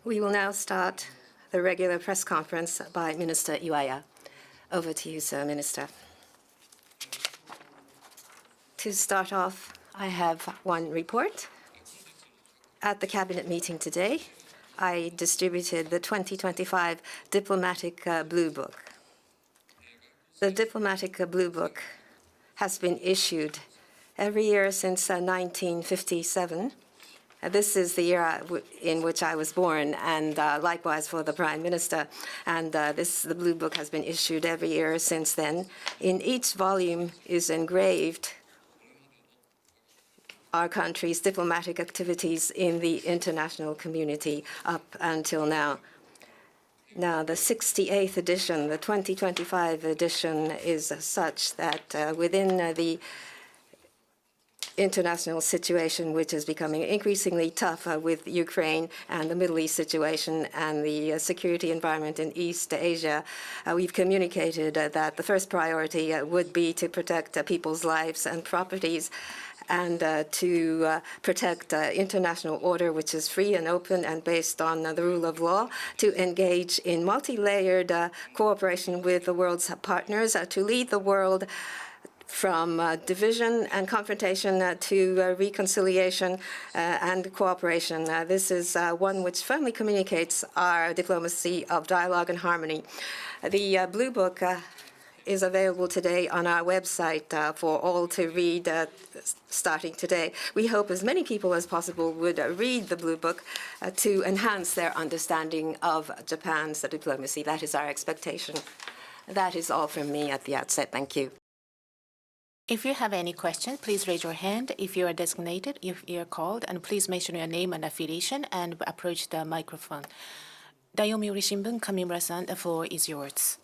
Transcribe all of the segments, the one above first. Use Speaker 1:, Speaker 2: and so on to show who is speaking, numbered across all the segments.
Speaker 1: We will now start the regular press conference by Minister IWAYA. Over to you, Sir Minister. To start off, I have one report. At the Cabinet meeting today, I distributed the 2025 Diplomatic Blue Book. The Diplomatic Blue Book has been issued every year since 1957. This is the year in which I was born, and likewise for the Prime Minister. And the Blue Book has been issued every year since then. In each volume is engraved our country's diplomatic activities in the international community up until now. Now, the 68th edition, the 2025 edition, is such that within the international situation, which is becoming increasingly tough with Ukraine and the Middle East situation and the security environment in East Asia, we've communicated that the first priority would be to protect people's lives and properties and to protect international order, which is free and open and based on the rule of law, to engage in multi-layered cooperation with the world's partners, to lead the world from division and confrontation to reconciliation and cooperation. This is one which firmly communicates our diplomacy of dialogue and harmony. The Blue Book is available today on our website for all to read starting today. We hope as many people as possible would read the Blue Book to enhance their understanding of Japan's diplomacy. That is our expectation. That is all from me at the outset. Thank you.
Speaker 2: If you have any questions, please raise your hand if you are designated, if you are called, and please mention your name and affiliation and approach the microphone. Yomiuri Shimbun, Kamimura-san, the floor is yours.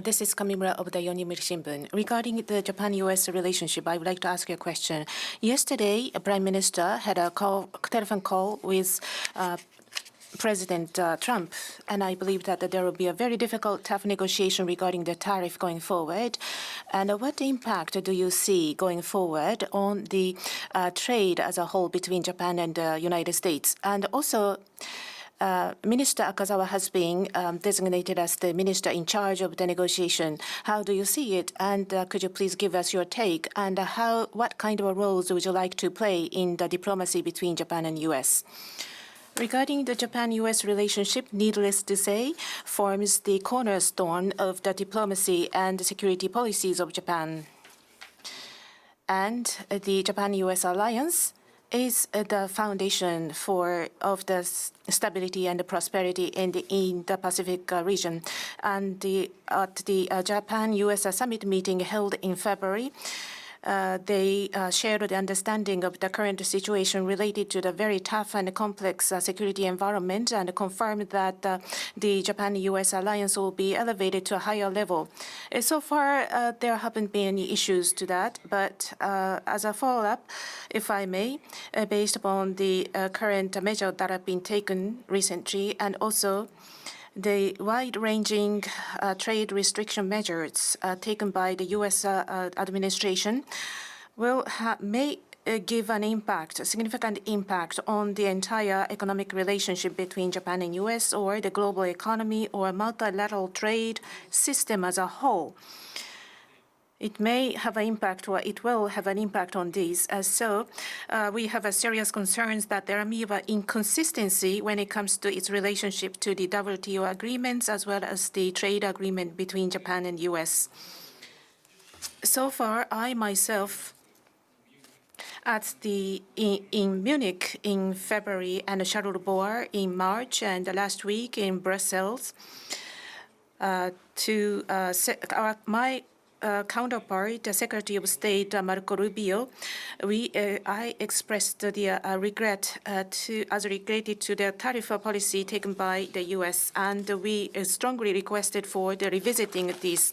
Speaker 2: This is Kamimura of the Yomiuri Shimbun. Regarding the Japan-U.S. relationship, I would like to ask you a question. Yesterday, Prime Minister had a telephone call with President Trump, and I believe that there will be a very difficult, tough negotiation regarding the tariff going forward. And what impact do you see going forward on the trade as a whole between Japan and the United States? And also, Minister Akazawa has been designated as the minister in charge of the negotiation. How do you see it? And could you please give us your take? And what kind of roles would you like to play in the diplomacy between Japan and U.S.? Regarding the Japan-U.S. relationship, needless to say, forms the cornerstone of the diplomacy and security policies of Japan. And the Japan-U.S. alliance is the foundation of the stability and the prosperity in the Pacific region. And at the Japan-U.S. summit meeting held in February, they shared the understanding of the current situation related to the very tough and complex security environment and confirmed that the Japan-U.S. alliance will be elevated to a higher level. So far, there haven't been any issues to that, but as a follow-up, if I may, based upon the current measures that have been taken recently and also the wide-ranging trade restriction measures taken by the U.S. administration may give an impact, a significant impact on the entire economic relationship between Japan and U.S. or the global economy or multilateral trade system as a whole. It may have an impact, or it will have an impact on these. So we have serious concerns that there may be inconsistency when it comes to its relationship to the WTO agreements as well as the trade agreement between Japan and U.S. So far, I myself, in Munich in February and Charleroi in March and last week in Brussels, my counterpart, the Secretary of State Marco Rubio, I expressed the regret as related to the tariff policy taken by the U.S. and we strongly requested for the revisiting this.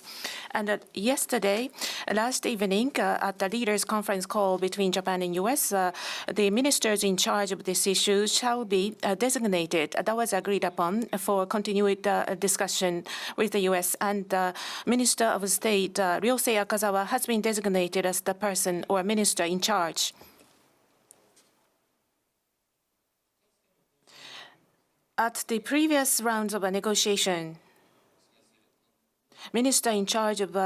Speaker 2: And yesterday, last evening, at the leaders' conference call between Japan and U.S., the ministers in charge of this issue shall be designated. That was agreed upon for continued discussion with the U.S. And Minister of State Ryosei Akazawa has been designated as the person or minister in charge. At the previous rounds of a negotiation, Minister in charge of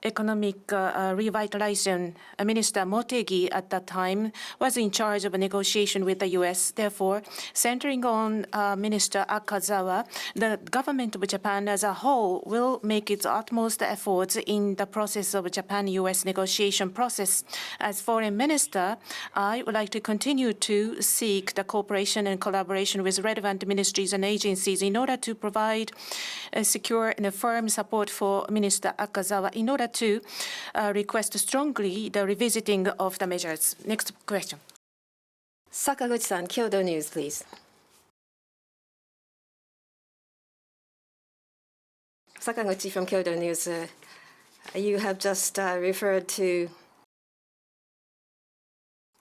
Speaker 2: economic revitalization, Minister Motegi at that time, was in charge of a negotiation with the U.S. Therefore, centering on Minister Akazawa, the government of Japan as a whole will make its utmost efforts in the process of Japan-U.S. negotiation process. As Foreign Minister, I would like to continue to seek the cooperation and collaboration with relevant ministries and agencies in order to provide a secure and a firm support for Minister Akazawa in order to request strongly the revisiting of the measures. Next question.
Speaker 1: Sakaguchi-san, Kyodo News, please. Sakaguchi from Kyodo News. You have just referred to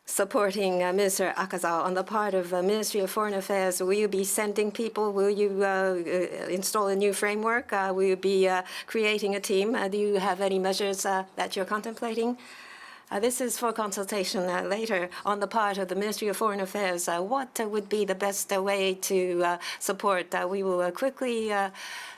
Speaker 1: supporting Minister Akazawa on the part of Ministry of Foreign Affairs. Will you be sending people? Will you install a new framework? Will you be creating a team? Do you have any measures that you're contemplating? This is for consultation later on the part of the Ministry of Foreign Affairs. What would be the best way to support? We will quickly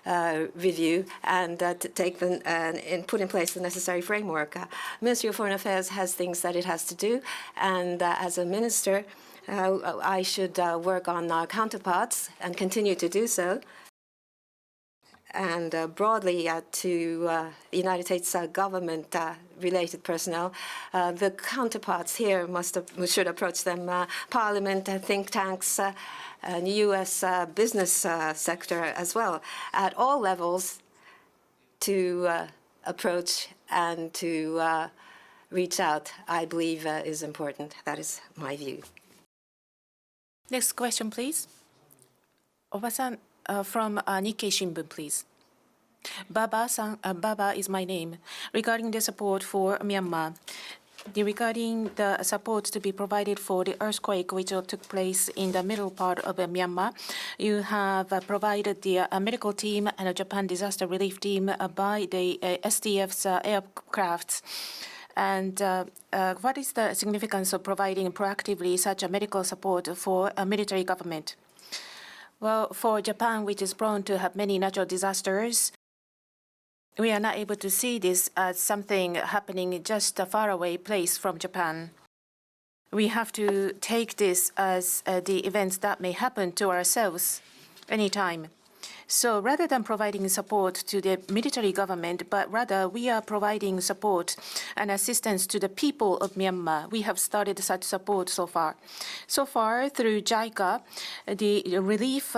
Speaker 1: review and take and put in place the necessary framework. Ministry of Foreign Affairs has things that it has to do, and as a minister, I should work on our counterparts and continue to do so. And broadly to the United States government-related personnel, the counterparts here should approach them, Parliament, think tanks, and U.S. business sector as well, at all levels to approach and to reach out, I believe is important. That is my view.
Speaker 2: Next question, please. Oba-san from Nikkei Shimbun, please. Baba is my name. Regarding the support for Myanmar, regarding the support to be provided for the earthquake which took place in the middle part of Myanmar, you have provided the medical team and a Japan disaster relief team by the SDF's aircrafts. And what is the significance of providing proactively such a medical support for a military government? Well, for Japan, which is prone to have many natural disasters, we are not able to see this as something happening just a faraway place from Japan. We have to take this as the events that may happen to ourselves anytime. So rather than providing support to the military government, but rather we are providing support and assistance to the people of Myanmar. We have started such support so far. So far, through JICA, the relief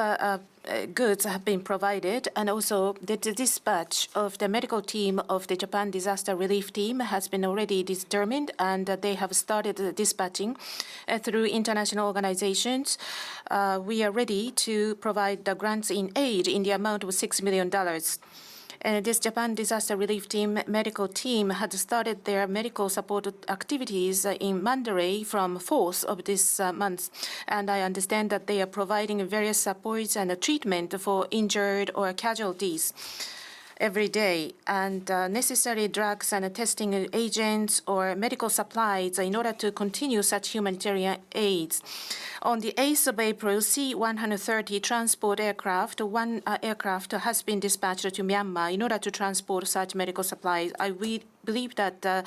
Speaker 2: goods have been provided, and also the dispatch of the medical team of the Japan Disaster Relief Team has been already determined, and they have started dispatching through international organizations. We are ready to provide the grants in aid in the amount of $6 million. And this Japan Disaster Relief Team medical team had started their medical support activities in Mandalay from 4th of this month. And I understand that they are providing various supports and treatment for injured or casualties every day, and necessary drugs and testing agents or medical supplies in order to continue such humanitarian aids. On the 8th of April, C-130 transport aircraft, one aircraft has been dispatched to Myanmar in order to transport such medical supplies. I believe that the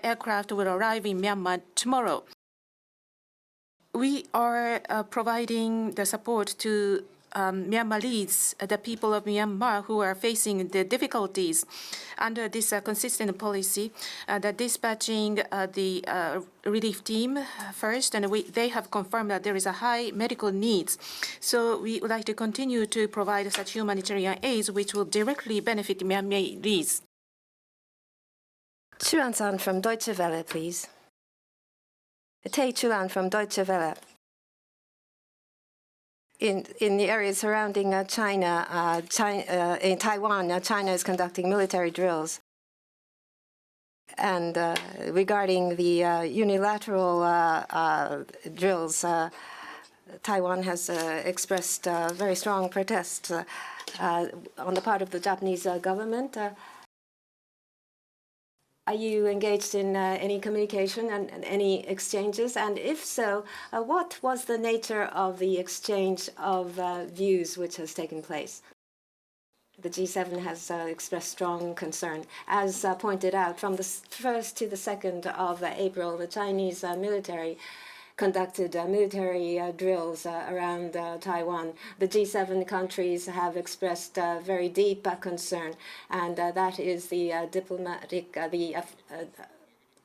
Speaker 2: aircraft will arrive in Myanmar tomorrow. We are providing the support to Myanmarese, the people of Myanmar who are facing the difficulties under this consistent policy, the dispatching the relief team first, and they have confirmed that there is a high medical needs. So we would like to continue to provide such humanitarian aids which will directly benefit Myanmarese.
Speaker 1: Chuan-san from Deutsche Welle, please. Tae Chuan from Deutsche Welle. In the areas surrounding China, in Taiwan, China is conducting military drills. And regarding the unilateral drills, Taiwan has expressed very strong protests on the part of the Japanese government. Are you engaged in any communication and any exchanges? And if so, what was the nature of the exchange of views which has taken place? The G7 has expressed strong concern. As pointed out, from the 1st to the 2nd of April, the Chinese military conducted military drills around Taiwan. The G7 countries have expressed very deep concern, and that is the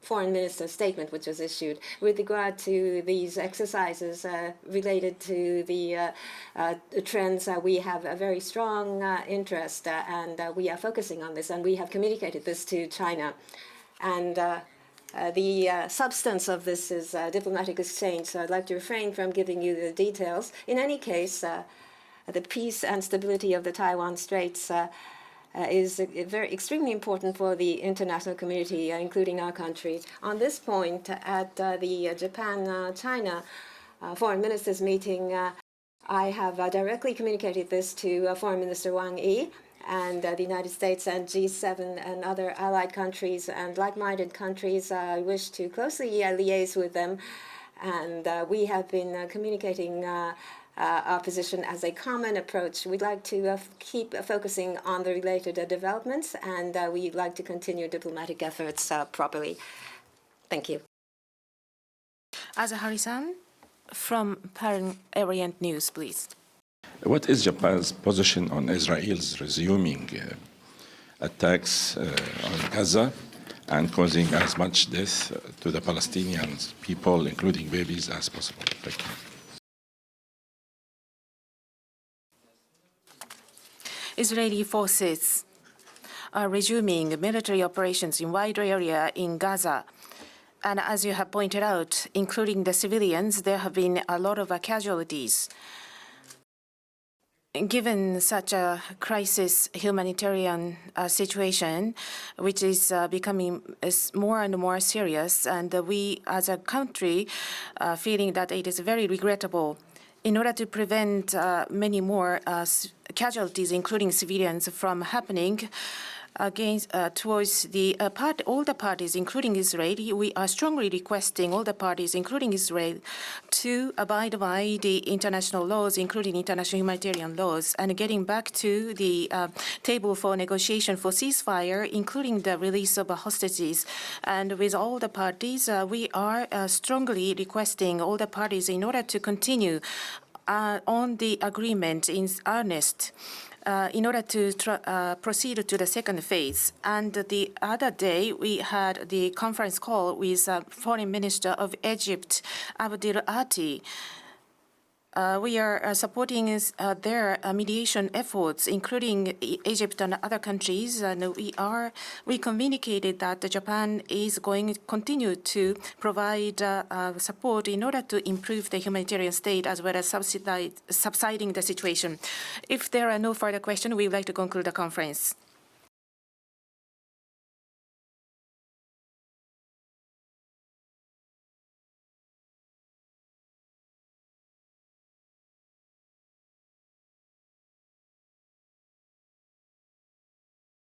Speaker 1: foreign minister's statement which was issued with regard to these exercises related to the trends. We have a very strong interest, and we are focusing on this, and we have communicated this to China. And the substance of this is diplomatic exchange, so I'd like to refrain from giving you the details. In any case, the peace and stability of the Taiwan Straits is extremely important for the international community, including our country. On this point, at the Japan-China foreign ministers meeting, I have directly communicated this to Foreign Minister Wang Yi, and the United States and G7 and other allied countries and like-minded countries. I wish to closely liaise with them, and we have been communicating our position as a common approach. We'd like to keep focusing on the related developments, and we'd like to continue diplomatic efforts properly. Thank you.
Speaker 2: Azahari-san from Pan Orient News, please.
Speaker 3: What is Japan's position on Israel's resuming attacks on Gaza and causing as much death to the Palestinian people, including babies, as possible? Thank you.
Speaker 2: Israeli forces are resuming military operations in wide area in Gaza. And as you have pointed out, including the civilians, there have been a lot of casualties. Given such a crisis humanitarian situation, which is becoming more and more serious, and we as a country feeling that it is very regrettable, in order to prevent many more casualties, including civilians, from happening against towards the all the parties, including Israel, we are strongly requesting all the parties, including Israel, to abide by the international laws, including international humanitarian laws, and getting back to the table for negotiation for ceasefire, including the release of hostages. And with all the parties, we are strongly requesting all the parties in order to continue on the agreement in earnest. In order to proceed to the second phase. And the other day, we had the conference call with Foreign Minister of Egypt, Abdel Ati. We are supporting their mediation efforts, including Egypt and other countries. And we communicated that Japan is going to continue to provide support in order to improve the humanitarian state as well as subsiding the situation. If there are no further questions, we would like to conclude the conference.